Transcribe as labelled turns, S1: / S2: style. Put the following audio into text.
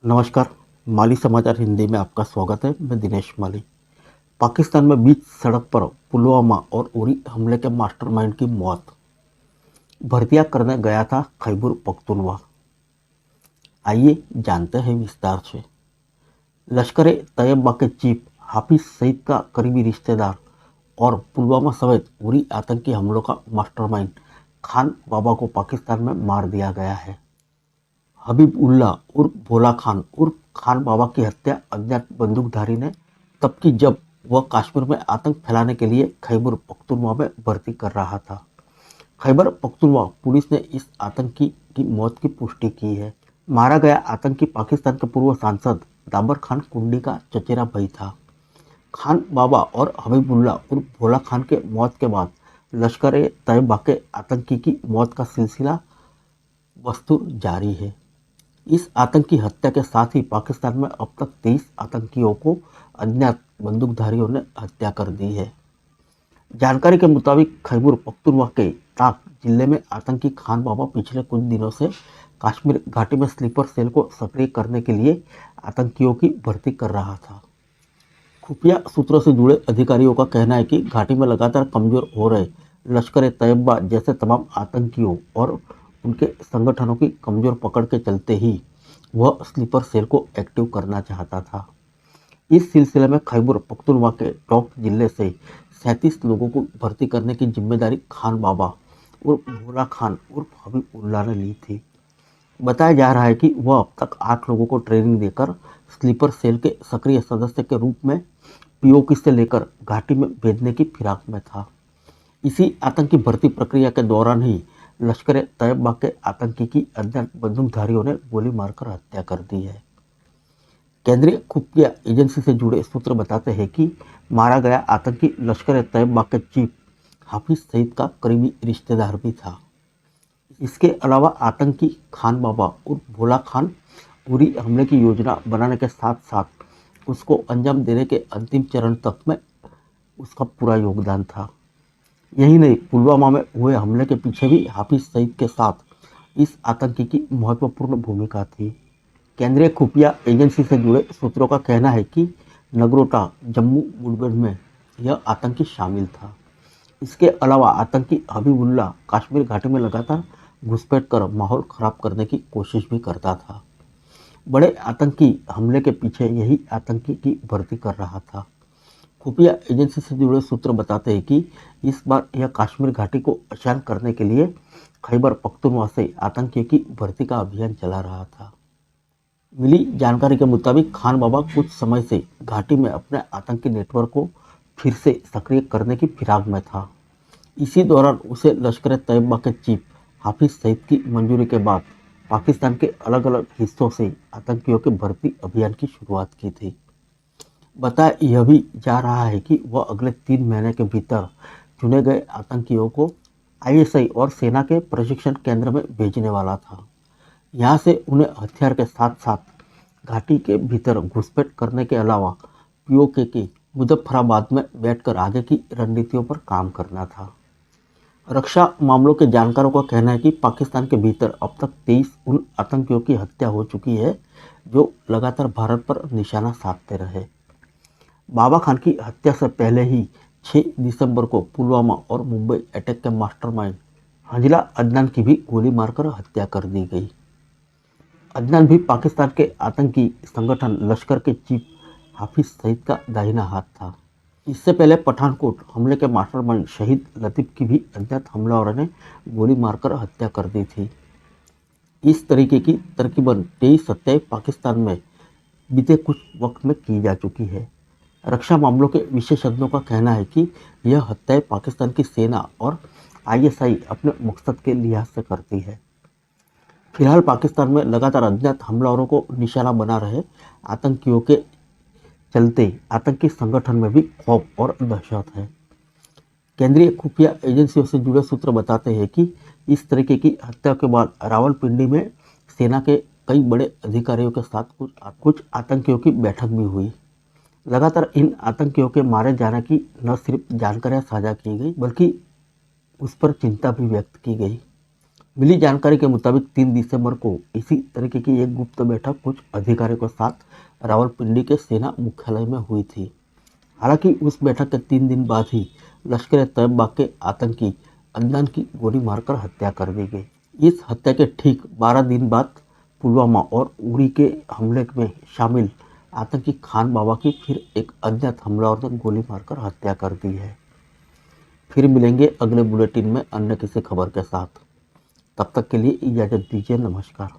S1: नमस्कार। माली समाचार हिंदी में आपका स्वागत है। मैं दिनेश माली। पाकिस्तान में बीच सड़क पर पुलवामा और उरी हमले के मास्टरमाइंड की मौत। भर्तियां करने गया था खैबर पख्तूनवा। आइए जानते हैं विस्तार से। लश्कर ए तैयबा के चीफ हाफिज सईद का करीबी रिश्तेदार और पुलवामा समेत उरी आतंकी हमलों का मास्टरमाइंड खान बाबा को पाकिस्तान में मार दिया गया है। हबीब उल्लाह उर्फ भोला खान उर्फ खान बाबा की हत्या अज्ञात बंदूकधारी ने तब की जब वह कश्मीर में आतंक फैलाने के लिए खैबर पख्तूनवा में भर्ती कर रहा था। खैबर पख्तूनवा पुलिस ने इस आतंकी की मौत की पुष्टि की है। मारा गया आतंकी पाकिस्तान के पूर्व सांसद दाबर खान कुंडी का चचेरा भाई था। खान बाबा और हबीबुल्लाह उर्फ भोला खान के मौत के बाद लश्कर ए तैयबा के आतंकी की मौत का सिलसिला बदस्तूर जारी है। इस आतंकी हत्या के साथ ही पाकिस्तान में अब तक 23 आतंकियों को अज्ञात बंदूकधारियों ने हत्या कर दी है। जानकारी के मुताबिक खैबर पख्तूनवा के ताक जिले में आतंकी खान बाबा पिछले कुछ दिनों से कश्मीर घाटी में स्लीपर सेल को सक्रिय करने के लिए आतंकियों की भर्ती कर रहा था। खुफिया सूत्रों से जुड़े अधिकारियों का कहना है कि घाटी में लगातार कमजोर हो रहे लश्कर ए तैयबा जैसे तमाम आतंकियों और उनके संगठनों की कमजोर पकड़ के चलते ही वह स्लीपर सेल को एक्टिव करना चाहता था। इस सिलसिले में खैबर पख्तूनवा के टोंक जिले से 37 लोगों को भर्ती करने की जिम्मेदारी खान बाबा उर्फ भोला खान उर्फ हबीब उल्लाह ने ली थी। बताया जा रहा है कि वह अब तक 8 लोगों को ट्रेनिंग देकर स्लीपर सेल के सक्रिय सदस्य के रूप में पीओके से लेकर घाटी में भेजने की फिराक में था। इसी आतंकी भर्ती प्रक्रिया के दौरान ही लश्कर ए तैयबा के आतंकी की अज्ञात बंदूकधारियों ने गोली मारकर हत्या कर दी है। केंद्रीय खुफिया एजेंसी से जुड़े सूत्र बताते हैं कि मारा गया आतंकी लश्कर ए तैयबा के चीफ हाफिज सईद का करीबी रिश्तेदार भी था। इसके अलावा आतंकी खान बाबा उर्फ भोला खान उरी हमले की योजना बनाने के साथ साथ उसको अंजाम देने के अंतिम चरण तक में उसका पूरा योगदान था। यही नहीं, पुलवामा में हुए हमले के पीछे भी हाफिज सईद के साथ इस आतंकी की महत्वपूर्ण भूमिका थी। केंद्रीय खुफिया एजेंसी से जुड़े सूत्रों का कहना है कि नगरोटा जम्मू मुठभेड़ में यह आतंकी शामिल था। इसके अलावा आतंकी हबीबुल्लाह कश्मीर घाटी में लगातार घुसपैठ कर माहौल खराब करने की कोशिश भी करता था। बड़े आतंकी हमले के पीछे यही आतंकी की भर्ती कर रहा था। खुफिया एजेंसी से जुड़े सूत्र बताते हैं कि इस बार यह कश्मीर घाटी को अशांत करने के लिए खैबर पख्तूनवा से आतंकियों की भर्ती का अभियान चला रहा था। मिली जानकारी के मुताबिक खान बाबा कुछ समय से घाटी में अपने आतंकी नेटवर्क को फिर से सक्रिय करने की फिराक में था। इसी दौरान उसे लश्कर ए तैयबा के चीफ हाफिज सईद की मंजूरी के बाद पाकिस्तान के अलग अलग हिस्सों से आतंकियों के भर्ती अभियान की शुरुआत की थी। बताया यह भी जा रहा है कि वह अगले 3 महीने के भीतर चुने गए आतंकियों को आईएसआई और सेना के प्रशिक्षण केंद्र में भेजने वाला था। यहाँ से उन्हें हथियार के साथ साथ घाटी के भीतर घुसपैठ करने के अलावा पीओके के मुजफ्फराबाद में बैठकर आगे की रणनीतियों पर काम करना था। रक्षा मामलों के जानकारों का कहना है कि पाकिस्तान के भीतर अब तक 23 उन आतंकियों की हत्या हो चुकी है जो लगातार भारत पर निशाना साधते रहे। बाबा खान की हत्या से पहले ही 6 दिसंबर को पुलवामा और मुंबई अटैक के मास्टरमाइंड हाजिला अदनान की भी गोली मारकर हत्या कर दी गई। अदनान भी पाकिस्तान के आतंकी संगठन लश्कर के चीफ हाफिज सईद का दाहिना हाथ था। इससे पहले पठानकोट हमले के मास्टरमाइंड शहीद लतीफ़ की भी अज्ञात हमलावरों ने गोली मारकर हत्या कर दी थी। इस तरीके की तकरीबन 23 हत्याएं पाकिस्तान में बीते कुछ वक्त में की जा चुकी है। रक्षा मामलों के विशेषज्ञों का कहना है कि यह हत्याएं पाकिस्तान की सेना और आईएसआई अपने मकसद के लिहाज से करती है। फिलहाल पाकिस्तान में लगातार अज्ञात हमलावरों को निशाना बना रहे आतंकियों के चलते आतंकी संगठन में भी खौफ और दहशत है। केंद्रीय खुफिया एजेंसियों से जुड़े सूत्र बताते हैं कि इस तरीके की हत्या के बाद रावलपिंडी में सेना के कई बड़े अधिकारियों के साथ कुछ आतंकियों की बैठक भी हुई। लगातार इन आतंकियों के मारे जाने की न सिर्फ जानकारियां साझा की गई बल्कि उस पर चिंता भी व्यक्त की गई। मिली जानकारी के मुताबिक 3 दिसंबर को इसी तरीके की एक गुप्त बैठक कुछ अधिकारियों के साथ रावलपिंडी के सेना मुख्यालय में हुई थी। हालांकि उस बैठक के 3 दिन बाद ही लश्कर तैयबा के आतंकी अदनान की गोली मारकर हत्या कर दी गई। इस हत्या के ठीक 12 दिन बाद पुलवामा और उरी के हमले में शामिल आतंकी खान बाबा की फिर एक अज्ञात हमलावर ने गोली मारकर हत्या कर दी है। फिर मिलेंगे अगले बुलेटिन में अन्य किसी खबर के साथ। तब तक के लिए इजाज़त दीजिए। नमस्कार।